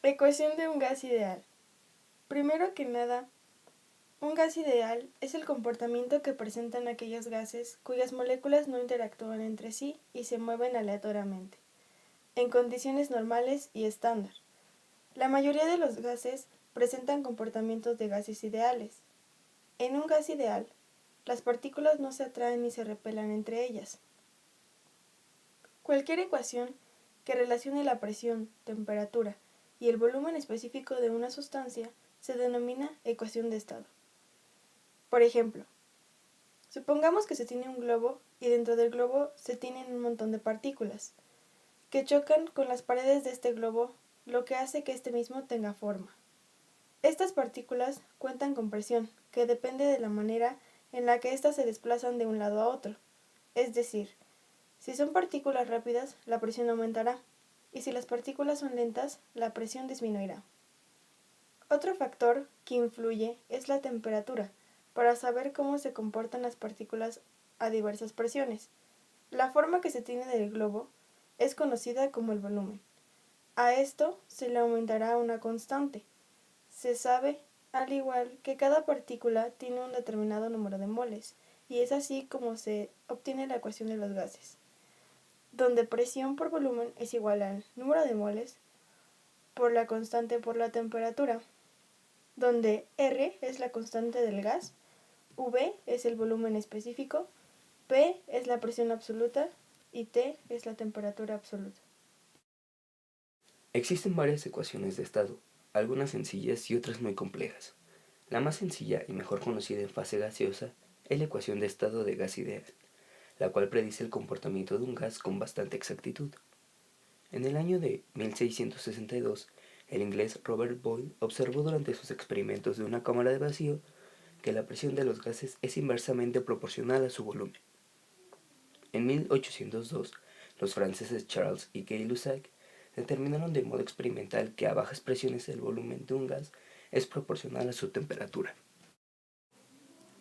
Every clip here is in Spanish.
Ecuación de un gas ideal. Primero que nada, un gas ideal es el comportamiento que presentan aquellos gases cuyas moléculas no interactúan entre sí y se mueven aleatoriamente, en condiciones normales y estándar. La mayoría de los gases presentan comportamientos de gases ideales. En un gas ideal, las partículas no se atraen ni se repelan entre ellas. Cualquier ecuación que relacione la presión, temperatura y el volumen específico de una sustancia se denomina ecuación de estado. Por ejemplo, supongamos que se tiene un globo y dentro del globo se tienen un montón de partículas que chocan con las paredes de este globo, lo que hace que este mismo tenga forma. Estas partículas cuentan con presión, que depende de la manera en la que éstas se desplazan de un lado a otro. Es decir, si son partículas rápidas, la presión aumentará, y si las partículas son lentas, la presión disminuirá. Otro factor que influye es la temperatura, para saber cómo se comportan las partículas a diversas presiones. La forma que se tiene del globo es conocida como el volumen. A esto se le aumentará una constante. Se sabe, al igual, que cada partícula tiene un determinado número de moles, y es así como se obtiene la ecuación de los gases, donde presión por volumen es igual al número de moles por la constante por la temperatura, donde R es la constante del gas, V es el volumen específico, P es la presión absoluta y T es la temperatura absoluta. Existen varias ecuaciones de estado, algunas sencillas y otras muy complejas. La más sencilla y mejor conocida en fase gaseosa es la ecuación de estado de gas ideal, la cual predice el comportamiento de un gas con bastante exactitud. En el año de 1662, el inglés Robert Boyle observó durante sus experimentos de una cámara de vacío que la presión de los gases es inversamente proporcional a su volumen. En 1802, los franceses Charles y Gay-Lussac determinaron de modo experimental que a bajas presiones el volumen de un gas es proporcional a su temperatura.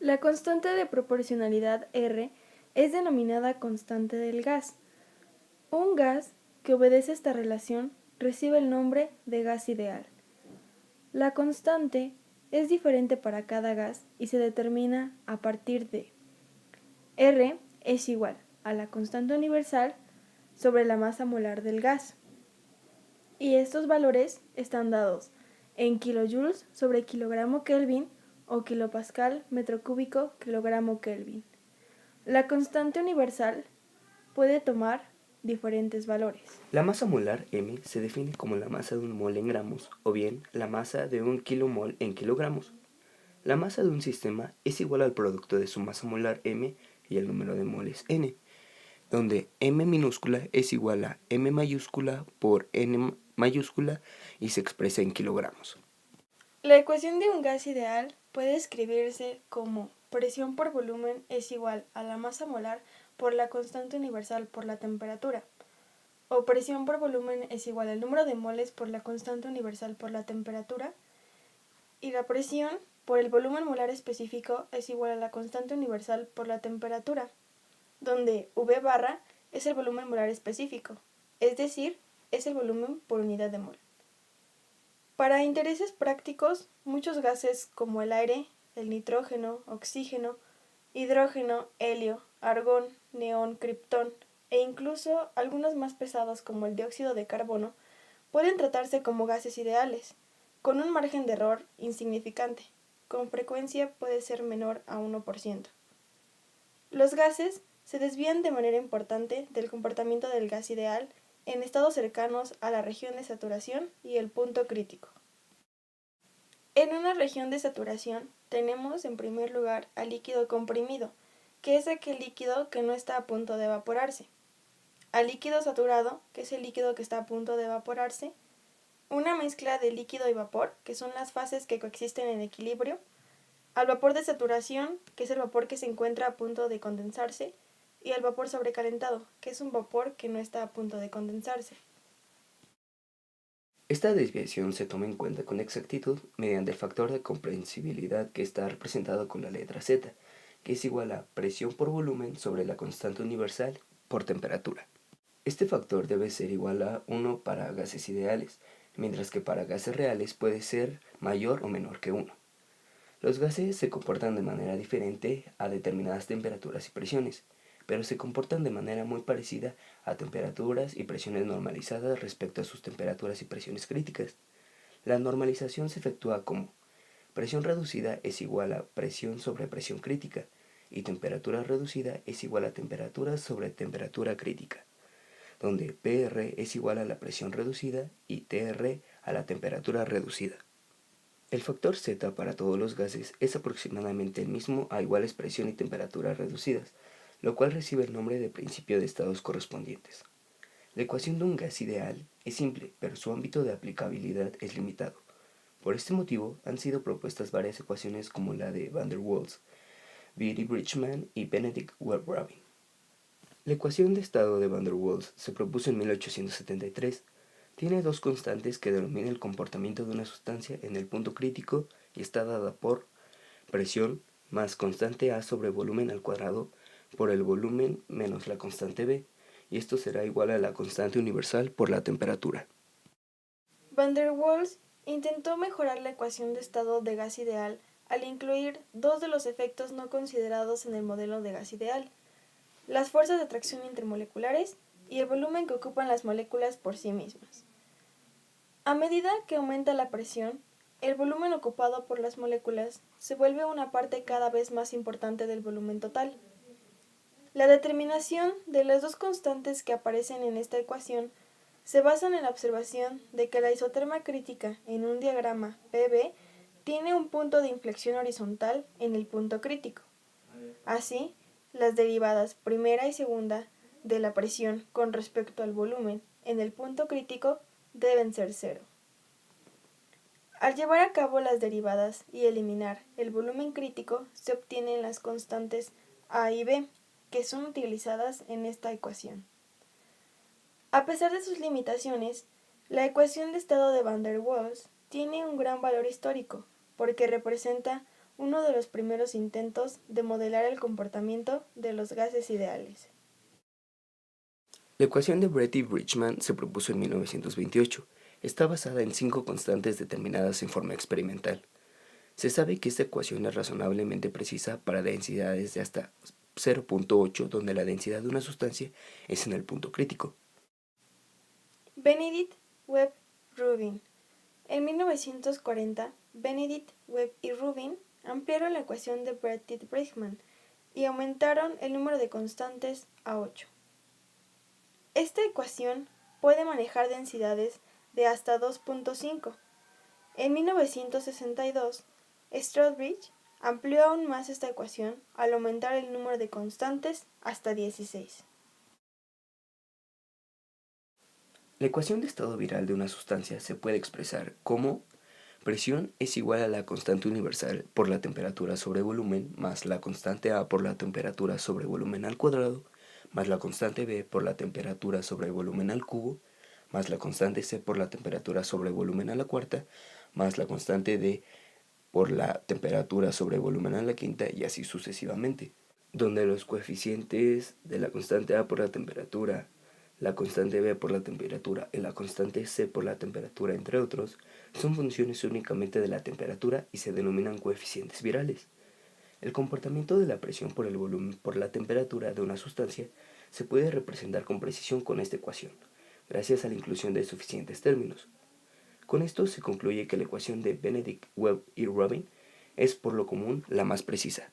La constante de proporcionalidad R es denominada constante del gas. Un gas que obedece esta relación recibe el nombre de gas ideal. La constante es diferente para cada gas y se determina a partir de R es igual a la constante universal sobre la masa molar del gas. Y estos valores están dados en kilojoules sobre kilogramo Kelvin o kilopascal metro cúbico kilogramo Kelvin. La constante universal puede tomar diferentes valores. La masa molar M se define como la masa de un mol en gramos o bien la masa de un kilomol en kilogramos. La masa de un sistema es igual al producto de su masa molar M y el número de moles N, donde M minúscula es igual a M mayúscula por N mayúscula y se expresa en kilogramos. La ecuación de un gas ideal puede escribirse como presión por volumen es igual a la masa molar por la constante universal por la temperatura, o presión por volumen es igual al número de moles por la constante universal por la temperatura, y la presión por el volumen molar específico es igual a la constante universal por la temperatura, donde V barra es el volumen molar específico, es decir, es el volumen por unidad de mol. Para intereses prácticos, muchos gases como el aire, el nitrógeno, oxígeno, hidrógeno, helio, argón, neón, criptón e incluso algunos más pesados como el dióxido de carbono pueden tratarse como gases ideales, con un margen de error insignificante, con frecuencia puede ser menor a 1%. Los gases se desvían de manera importante del comportamiento del gas ideal en estados cercanos a la región de saturación y el punto crítico. En una región de saturación tenemos en primer lugar al líquido comprimido, que es aquel líquido que no está a punto de evaporarse, al líquido saturado, que es el líquido que está a punto de evaporarse, una mezcla de líquido y vapor, que son las fases que coexisten en equilibrio, al vapor de saturación, que es el vapor que se encuentra a punto de condensarse, y al vapor sobrecalentado, que es un vapor que no está a punto de condensarse. Esta desviación se toma en cuenta con exactitud mediante el factor de comprensibilidad que está representado con la letra Z, que es igual a presión por volumen sobre la constante universal por temperatura. Este factor debe ser igual a 1 para gases ideales, mientras que para gases reales puede ser mayor o menor que 1. Los gases se comportan de manera diferente a determinadas temperaturas y presiones, pero se comportan de manera muy parecida a temperaturas y presiones normalizadas respecto a sus temperaturas y presiones críticas. La normalización se efectúa como presión reducida es igual a presión sobre presión crítica y temperatura reducida es igual a temperatura sobre temperatura crítica, donde PR es igual a la presión reducida y TR a la temperatura reducida. El factor Z para todos los gases es aproximadamente el mismo a iguales presión y temperatura reducidas, lo cual recibe el nombre de principio de estados correspondientes. La ecuación de un gas ideal es simple, pero su ámbito de aplicabilidad es limitado. Por este motivo, han sido propuestas varias ecuaciones como la de van der Waals, Beatty-Bridgman y Benedict-Webb-Rabin. La ecuación de estado de van der Waals se propuso en 1873. Tiene dos constantes que denominan el comportamiento de una sustancia en el punto crítico y está dada por presión más constante A sobre volumen al cuadrado por el volumen menos la constante B, y esto será igual a la constante universal por la temperatura. Van der Waals intentó mejorar la ecuación de estado de gas ideal al incluir dos de los efectos no considerados en el modelo de gas ideal: las fuerzas de atracción intermoleculares y el volumen que ocupan las moléculas por sí mismas. A medida que aumenta la presión, el volumen ocupado por las moléculas se vuelve una parte cada vez más importante del volumen total. La determinación de las dos constantes que aparecen en esta ecuación se basa en la observación de que la isoterma crítica en un diagrama PV tiene un punto de inflexión horizontal en el punto crítico. Así, las derivadas primera y segunda de la presión con respecto al volumen en el punto crítico deben ser cero. Al llevar a cabo las derivadas y eliminar el volumen crítico, se obtienen las constantes A y B, que son utilizadas en esta ecuación. A pesar de sus limitaciones, la ecuación de estado de van der Waals tiene un gran valor histórico, porque representa uno de los primeros intentos de modelar el comportamiento de los gases ideales. La ecuación de Beatty-Bridgman se propuso en 1928. Está basada en 5 constantes determinadas en forma experimental. Se sabe que esta ecuación es razonablemente precisa para densidades de hasta 0.8, donde la densidad de una sustancia es en el punto crítico. Benedict, Webb, Rubin. En 1940, Benedict, Webb y Rubin ampliaron la ecuación de Beatty-Bridgman y aumentaron el número de constantes a 8. Esta ecuación puede manejar densidades de hasta 2.5. En 1962, Stroudsbridge amplió aún más esta ecuación al aumentar el número de constantes hasta 16. La ecuación de estado viral de una sustancia se puede expresar como presión es igual a la constante universal por la temperatura sobre volumen más la constante A por la temperatura sobre volumen al cuadrado más la constante B por la temperatura sobre volumen al cubo más la constante C por la temperatura sobre volumen a la cuarta más la constante D por la temperatura sobre volumen a la quinta, y así sucesivamente, donde los coeficientes de la constante A por la temperatura, la constante B por la temperatura y la constante C por la temperatura, entre otros, son funciones únicamente de la temperatura y se denominan coeficientes virales. El comportamiento de la presión por el volumen por la temperatura de una sustancia se puede representar con precisión con esta ecuación, gracias a la inclusión de suficientes términos. Con esto se concluye que la ecuación de Benedict, Webb y Rubin es por lo común la más precisa.